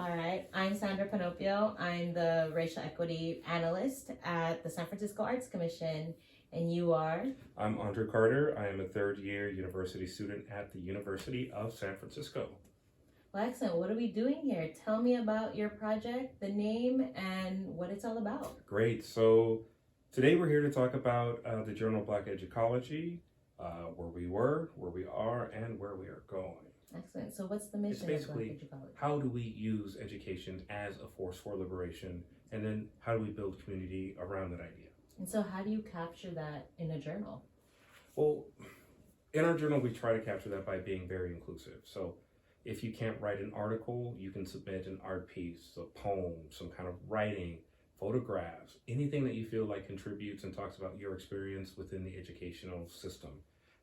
All right, I'm Sandra Panopio. I'm the racial equity analyst at the San Francisco Arts Commission, and you are? I'm Andre Carter. I am a third-year university student at the University of San Francisco. Well, excellent. What are we doing here? Tell me about your project, the name, and what it's all about. Great. So today we're here to talk about the journal Black Educology, where we were, where we are, and where we are going. Excellent. So what's the mission It's of Black basically Educology? how do we use education as a force for liberation, and then how do we build community around that idea? And so how do you capture that in a journal? Well, in our journal, we try to capture that by being very inclusive. So if you can't write an article, you can submit an art piece, a poem, some kind of writing, photographs, anything that you feel like contributes and talks about your experience within the educational system.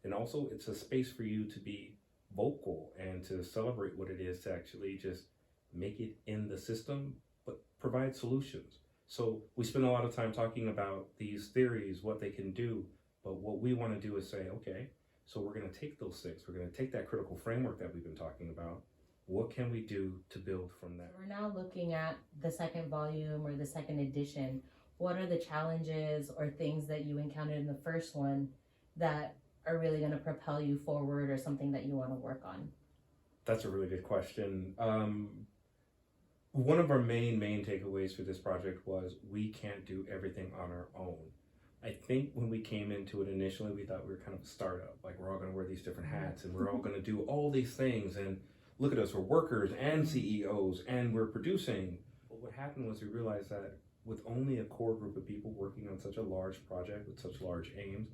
And also, it's a space for you to be vocal and to celebrate what it is to actually just make it in the system, but provide solutions. So we spend a lot of time talking about these theories, what they can do, but what we want to do is say, okay, so we're going to take those six, we're going to take that critical framework that we've been talking about, what can we do to build from that? We're now looking at the second volume or the second edition. What are the challenges or things that you encountered in the first one that are really going to propel you forward, or something that you want to work on? That's a really good question. One of our main takeaways for this project was we can't do everything on our own. I think when we came into it initially, we thought we were kind of a startup, like we're all going to wear these different hats and we're all going to do all these things, and look at us, we're workers and CEOs and we're producing. But what happened was we realized that with only a core group of people working on such a large project with such large aims,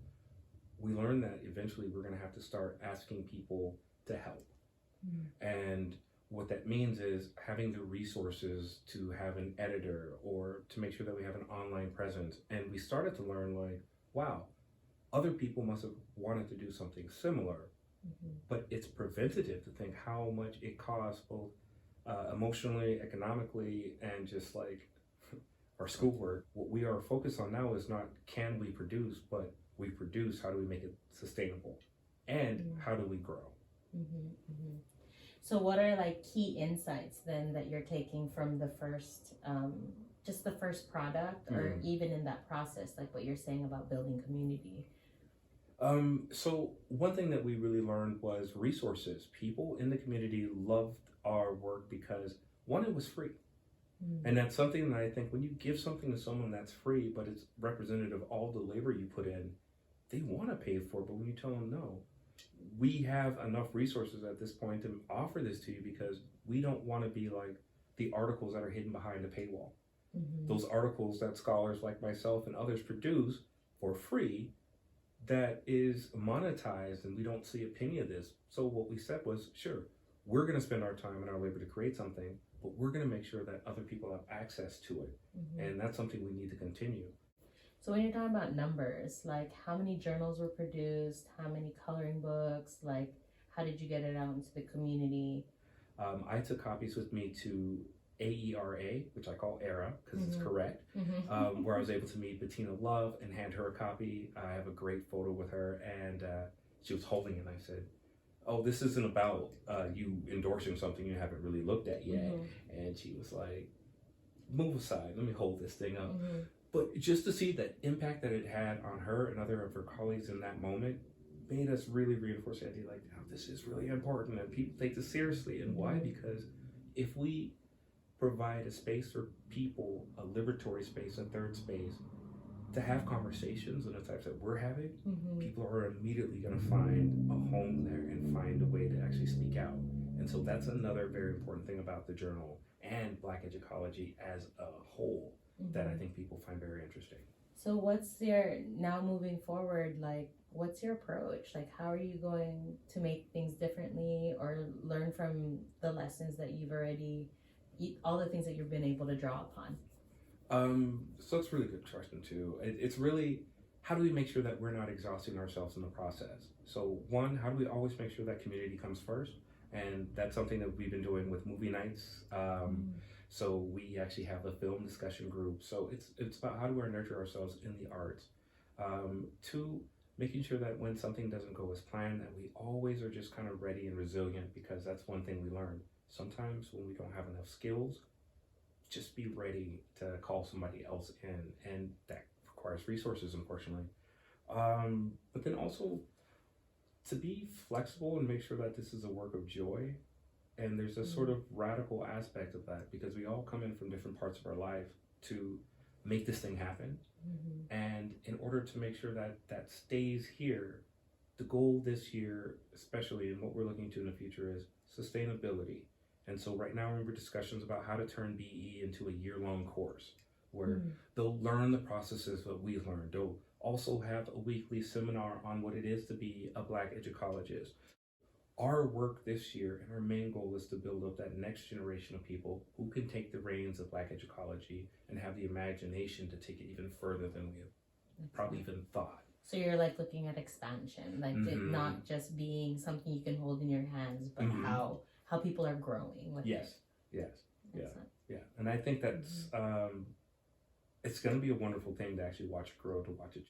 we learned that eventually we're going to have to start asking people to help. And what that means is having the resources to have an editor or to make sure that we have an online presence. And we started to learn, like, wow, other people must have wanted to do something similar, but it's preventative to think how much it costs both emotionally, economically, and just like our schoolwork. What we are focused on now is not can we produce, but we produce, how do we make it sustainable? And how do we grow? So what are like key insights then that you're taking from the first, just the first product, or even in that process, like what you're saying about building community? So one thing that we really learned was resources. People in the community loved our work because, one, it was free. And that's something that I think when you give something to someone that's free, but it's representative of all the labor you put in, they want to pay for it. But when you tell them no, we have enough resources at this point to offer this to you because we don't want to be like the articles that are hidden behind a paywall. Those articles that scholars like myself and others produce for free that is monetized, and we don't see a penny of this. So what we said was, sure, we're going to spend our time and our labor to create something, but we're going to make sure that other people have access to it. And that's something we need to continue. So when you're talking about numbers, like how many journals were produced, how many coloring books, like how did you get it out into the community? I took copies with me to AERA, which I call ERA because it's correct, where I was able to meet Bettina Love and hand her a copy. I have a great photo with her, and she was holding it, and I said, oh, this isn't about you endorsing something you haven't really looked at yet. And she was like, move aside, let me hold this thing up. But just to see that impact that it had on her and other of her colleagues in that moment made us really reinforce the idea, like, oh, this is really important and people take this seriously. And why? Because if we provide a space for people, a liberatory space, a third space, to have conversations and the types that we're having, people are immediately going to find a home there and find a way to actually speak out. And so that's another very important thing about the journal and Black Educology as a whole that I think people find very interesting. So what's your, now moving forward, like what's your approach? Like how are you going to make things differently or learn from the lessons that you've already, all the things that you've been able to draw upon? So that's a really good question too. It's really, how do we make sure that we're not exhausting ourselves in the process? So one, how do we always make sure that community comes first? And that's something that we've been doing with movie nights. So we actually have a film discussion group. So it's about how do we nurture ourselves in the arts. Two, making sure that when something doesn't go as planned, that we always are just kind of ready and resilient, because that's one thing we learned. sometimes when we don't have enough skills, just be ready to call somebody else in, and that requires resources, unfortunately. But then also to be flexible and make sure that this is a work of joy. And there's a sort of radical aspect of that because we all come in from different parts of our life to make this thing happen. And in order to make sure that that stays here, the goal this year, especially, and what we're looking to in the future, is sustainability. And so right now we're in discussions about how to turn BE into a year-long course where they'll learn the processes that we've learned. They'll also have a weekly seminar on what it is to be a Black educologist. Our work this year and our main goal is to build up that next generation of people who can take the reins of Black educology and have the imagination to take it even further than we have probably even thought. So you're like looking at expansion, like it not just being something you can hold in your hands, but how people are growing with it. Yeah. And I think that's it's going to be a wonderful thing to actually watch it grow, to watch it